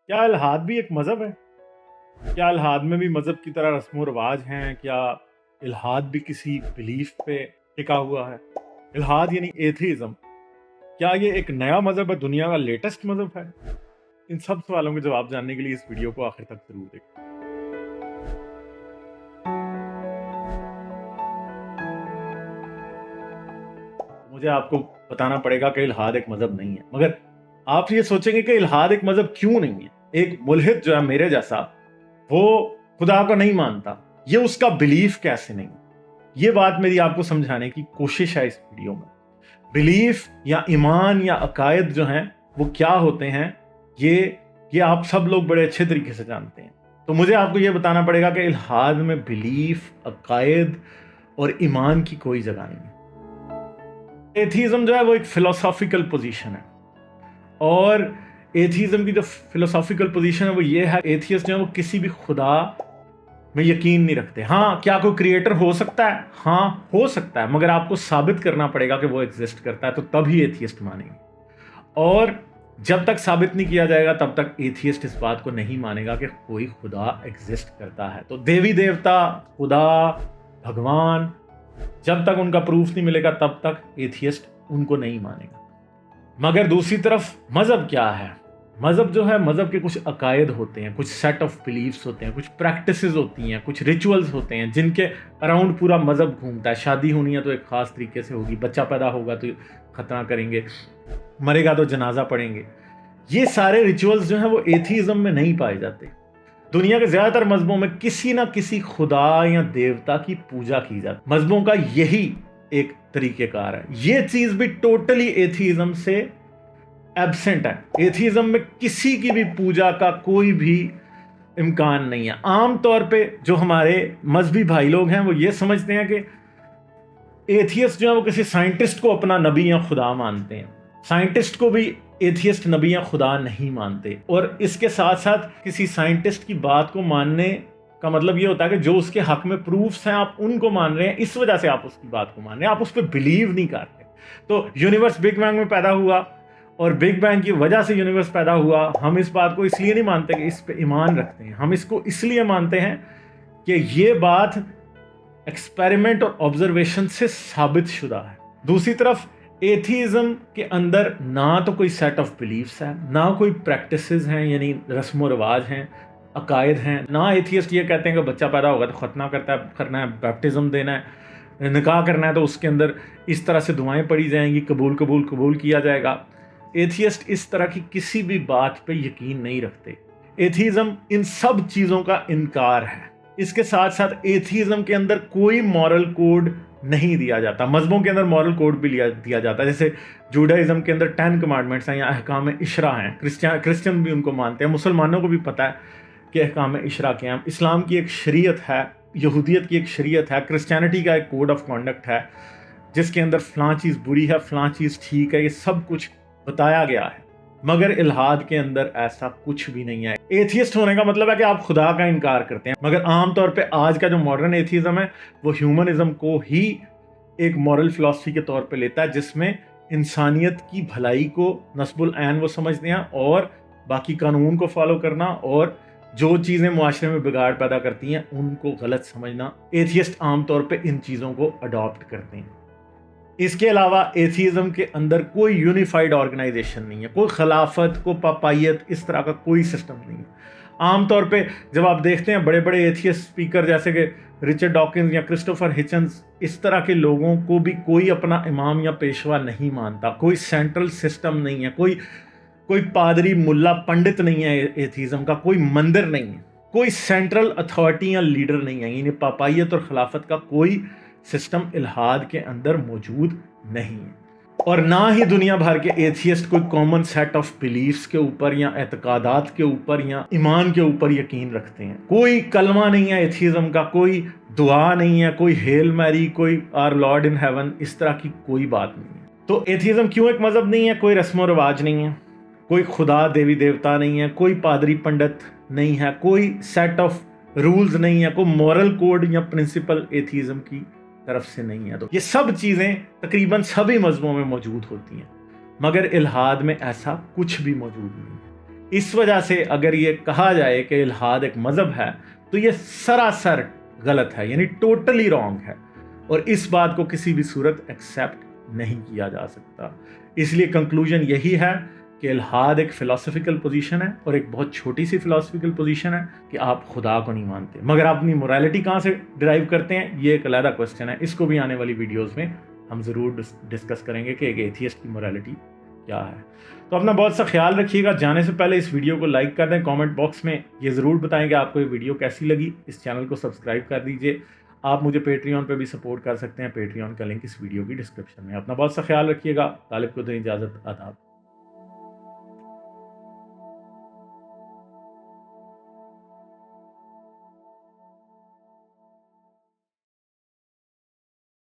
क्या इल्हाद भी एक मज़हब है? क्या इल्हाद में भी मज़हब की तरह रस्म व रिवाज हैं? क्या इल्हाद भी किसी बिलीफ पे टिका हुआ है? इल्हाद यानी एथीज़्म, क्या ये एक नया मज़हब है, दुनिया का लेटेस्ट मज़हब है? इन सब सवालों के जवाब जानने के लिए इस वीडियो को आखिर तक ज़रूर देखें। मुझे आपको बताना पड़ेगा कि इल्हाद एक मज़हब नहीं है, मगर आप ये सोचेंगे कि इल्हाद एक मज़हब क्यों नहीं है? एक मुल्हिद जो है मेरे जैसा, वो खुदा को नहीं मानता, ये उसका बिलीफ कैसे नहीं? ये बात मेरी आपको समझाने की कोशिश है इस वीडियो में। बिलीफ या ईमान या अकायद जो हैं वो क्या होते हैं, ये आप सब लोग बड़े अच्छे तरीके से जानते हैं। तो मुझे आपको ये बताना पड़ेगा कि इल्हाद में बिलीफ, अकायद और ईमान की कोई जगह नहीं है। एथीज़म जो है वो एक फिलोसॉफिकल पोजीशन है, और एथीज़म की जो फिलोसॉफिकल पोजीशन है वो ये है, एथियस्ट जो है वो किसी भी खुदा में यकीन नहीं रखते। हाँ, क्या कोई क्रिएटर हो सकता है? हाँ, हो सकता है, मगर आपको साबित करना पड़ेगा कि वो एग्जिस्ट करता है, तो तभी एथियस्ट मानेंगे। और जब तक साबित नहीं किया जाएगा तब तक एथियस्ट इस बात को नहीं मानेगा कि कोई खुदा एग्जिस्ट करता है। तो देवी देवता, खुदा, भगवान, जब तक उनका प्रूफ नहीं मिलेगा तब तक एथियस्ट उनको नहीं मानेगा। मगर दूसरी तरफ मज़हब क्या है? मज़हब जो है, मज़हब के कुछ अकायद होते हैं, कुछ सेट ऑफ बिलीफ्स होते हैं, कुछ प्रैक्टिसेस होती हैं, कुछ रिचुअल्स होते हैं जिनके अराउंड पूरा मज़हब घूमता है। शादी होनी है तो एक ख़ास तरीके से होगी, बच्चा पैदा होगा तो खतना करेंगे, मरेगा तो जनाजा पढ़ेंगे। ये सारे रिचुअल्स जो हैं वो एथीज़म में नहीं पाए जाते। दुनिया के ज़्यादातर मज़हबों में किसी ना किसी खुदा या देवता की पूजा की जाती है। मज़हबों का यही एक तरीक़ेकार है। ये चीज़ भी टोटली एथीज़म से एब्सेंट है। एथीज़म में किसी की भी पूजा का कोई भी इम्कान नहीं है। आम तौर पे जो हमारे मजहबी भाई लोग हैं वो ये समझते हैं कि एथियस्ट जो है वो किसी साइंटिस्ट को अपना नबी या खुदा मानते हैं। साइंटिस्ट को भी एथियस्ट नबी या खुदा नहीं मानते, और इसके साथ साथ किसी साइंटिस्ट की बात को मानने का मतलब ये होता है कि जो उसके हक में प्रूफ्स हैं आप उनको मान रहे हैं, इस वजह से आप उसकी बात को मान रहे हैं, आप उस पर बिलीव नहीं करते। तो यूनिवर्स बिग बैंग में पैदा हुआ और बिग बैंग की वजह से यूनिवर्स पैदा हुआ, हम इस बात को इसलिए नहीं मानते कि इस पे ईमान रखते हैं। हम इसको इसलिए मानते हैं कि ये बात एक्सपेरिमेंट और ऑब्जर्वेशन से साबित शुदा है। दूसरी तरफ एथीज़म के अंदर ना तो कोई सेट ऑफ बिलीफ्स है, ना कोई प्रैक्टिसेस हैं यानी रस्म व रिवाज हैं, अकायद हैं। ना एथियस्ट ये कहते हैं कि बच्चा पैदा होगा तो खतना करना है, बैप्टिज्म देना है, निकाह करना है तो उसके अंदर इस तरह से दुआएं पढ़ी जाएंगी, कबूल किया जाएगा। एथियस्ट इस तरह की किसी भी बात पे यकीन नहीं रखते। एथीज़म इन सब चीज़ों का इनकार है। इसके साथ साथ एथीज़म के अंदर कोई मॉरल कोड नहीं दिया जाता। मज़हबों के अंदर मॉरल कोड भी दिया जाता है, जैसे जूडाइज़म के अंदर 10 कमांडमेंट्स हैं या अहकाम इशरा हैं। क्रिश्चियन भी उनको मानते हैं, मुसलमानों को भी पता है कि अहकाम इशरा क्या हैं। इस्लाम की एक शरीयत है, यहूदियत की एक शरीयत है, क्रिश्चियनिटी का एक कोड ऑफ कॉन्डक्ट है जिसके अंदर फ़लाँ चीज़ बुरी है, फ़लाँ चीज़ ठीक है, ये सब कुछ बताया गया है। मगर इल्हाद के अंदर ऐसा कुछ भी नहीं है। एथियस्ट होने का मतलब है कि आप खुदा का इनकार करते हैं, मगर आमतौर पे आज का जो मॉडर्न एथिज्म है वो ह्यूमनिज्म को ही एक मॉरल फिलॉसफी के तौर पे लेता है, जिसमें इंसानियत की भलाई को नस्बुल ऐन वो समझते हैं और बाकी कानून को फॉलो करना, और जो चीज़ें मुआशरे में बिगाड़ पैदा करती हैं उनको गलत समझना। एथियस्ट आमतौर पर इन चीज़ों को अडॉप्ट करते हैं। इसके अलावा एथीज़म के अंदर कोई यूनिफाइड ऑर्गेनाइजेशन नहीं है, कोई खिलाफत, कोई पापायत, इस तरह का कोई सिस्टम नहीं है। आमतौर पे जब आप देखते हैं बड़े बड़े एथियस्ट स्पीकर जैसे कि रिचर्ड डॉकिंस या क्रिस्टोफर हिचन्स, इस तरह के लोगों को भी कोई अपना इमाम या पेशवा नहीं मानता। कोई सेंट्रल सिस्टम नहीं है, कोई पादरी, मुल्ला, पंडित नहीं है एथीज़म का, कोई मंदिर नहीं है, कोई सेंट्रल अथॉरिटी या लीडर नहीं है। यानी पापायत और खिलाफत का कोई सिस्टम इल्हाद के अंदर मौजूद नहीं है। और ना ही दुनिया भर के एथियस्ट कोई कॉमन सेट ऑफ बिलीफ्स के ऊपर या एतकादात के ऊपर या ईमान के ऊपर यकीन रखते हैं। कोई कलमा नहीं है एथिज़म का, कोई दुआ नहीं है, कोई हेल मैरी, कोई आर लॉर्ड इन हेवन, इस तरह की कोई बात नहीं है। तो एथिज़म क्यों एक मज़हब नहीं है? कोई रस्म व रिवाज नहीं है, कोई खुदा देवी देवता नहीं है, कोई पादरी पंडित नहीं है, कोई सेट ऑफ रूल्स नहीं है, कोई मॉरल कोड या प्रिंसिपल एथिज़म की तरफ से नहीं है। तो ये सब चीज़ें तकरीबन सभी मज़हबों में मौजूद होती हैं, मगर इल्हाद में ऐसा कुछ भी मौजूद नहीं है। اس وجہ سے اگر یہ کہا جائے کہ الحاد ایک مذہب ہے تو یہ سراسر غلط ہے، یعنی ٹوٹلی رانگ ہے، اور اس بات کو کسی بھی صورت ایکسیپٹ نہیں کیا جا سکتا۔ اس لیے کنکلوژن یہی ہے کہ الحاد ایک فلاسفیکل پوزیشن ہے، اور ایک بہت چھوٹی سی فلاسفیکل پوزیشن ہے کہ آپ خدا کو نہیں مانتے، مگر آپ اپنی مورالٹی کہاں سے ڈرائیو کرتے ہیں یہ ایک علیحدہ کوسچن ہے۔ اس کو بھی آنے والی ویڈیوز میں ہم ضرور ڈسکس کریں گے کہ ایک ایتھیسٹ کی مورالٹی کیا ہے۔ تو اپنا بہت سا خیال رکھیے گا۔ جانے سے پہلے اس ویڈیو کو لائک کر دیں، کامنٹ باکس میں یہ ضرور بتائیں کہ آپ کو یہ ویڈیو کیسی لگی، اس چینل کو سبسکرائب کر دیجئے۔ آپ مجھے پیٹریون پہ بھی سپورٹ کر سکتے ہیں، پیٹریون کا لنک اس ویڈیو کی ڈسکرپشن میں۔ اپنا بہت سا خیال رکھیے گا۔ طالب کو دیں اجازت، آداب۔